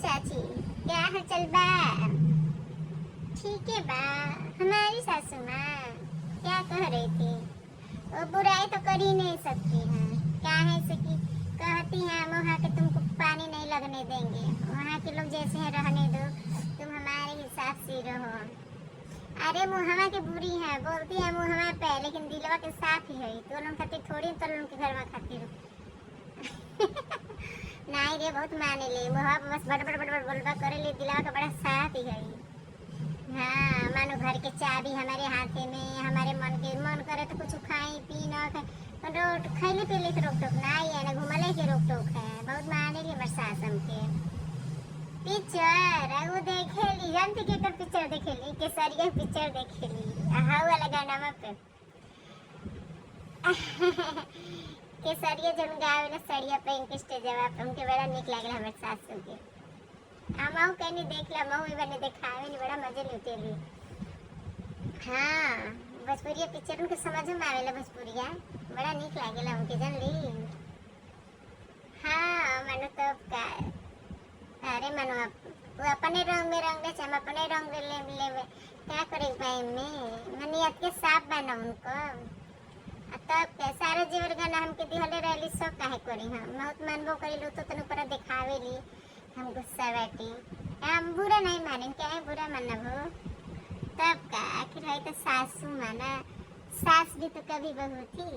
चाची, क्या हाल चल बा? ठीक है बा। हमारी सासू माँ क्या कह रही थी? वो बुराई तो कर ही नहीं सकती हैं। क्या है से कि कहती हैं हम वहाँ के तुमको पानी नहीं लगने देंगे, वहाँ के लोग जैसे हैं रहने दो, तुम हमारे हिसाब से रहो। अरे मुहवा के बुरी है, बोलती है मुहवा पे, लेकिन दिलवा के साफ ही है। तो लोग खातिर थोड़ी तो लोग के घर में खातिर नहीं रे, बहुत माने ले मुहवा पे बस बड़ बड़ बड़ बड़ बोलबा करे ले, दिलवा का बड़ा साफ ही है। हाँ, मानो घर के चाबी हमारे हाथे में, हमारे मन करे तो कुछ खाई पी ना खाए, रोट खैले पीले के रोक टोक नहीं है ना, घुमले के रोक टोक है। बहुत माने ली हमारे सासम के। पिक्चर वो देखेली, जानती के कर पिक्चर देखेली, केसरिया पिक्चर देखेली, हाउ वाला गाना पे केसरिया जन गावे सड़िया पे इनके स्टेजवा पे, उनके बड़ा निक लागल हमारे सासू के। हमहू कहनी देख ला, महू ई बने देखावे नी, बड़ा मजे लुटेली। हाँ, भोजपुरिया पिक्चर उनके समझ में आवेला, भोजपुरिया बड़ा निक लागेला उनके, जानली। हाँ मनु तो का, अरे मनु वो अपने रंग में रंग ले, हम अपने रंग ले क्या करे भाई में मनियत के साफ बना उनको। तब के सारे जीवर गाना हमके दिहले रहली, सब काहे करी हम बहुत मनबो करी लो तो तनु पर दिखावेली, हम गुस्सा बैठी। हम बुरा नहीं माने, क्या है बुरा मानब हो? तब का आखिर है तो सासू माना, सास भी तो कभी बहू थी।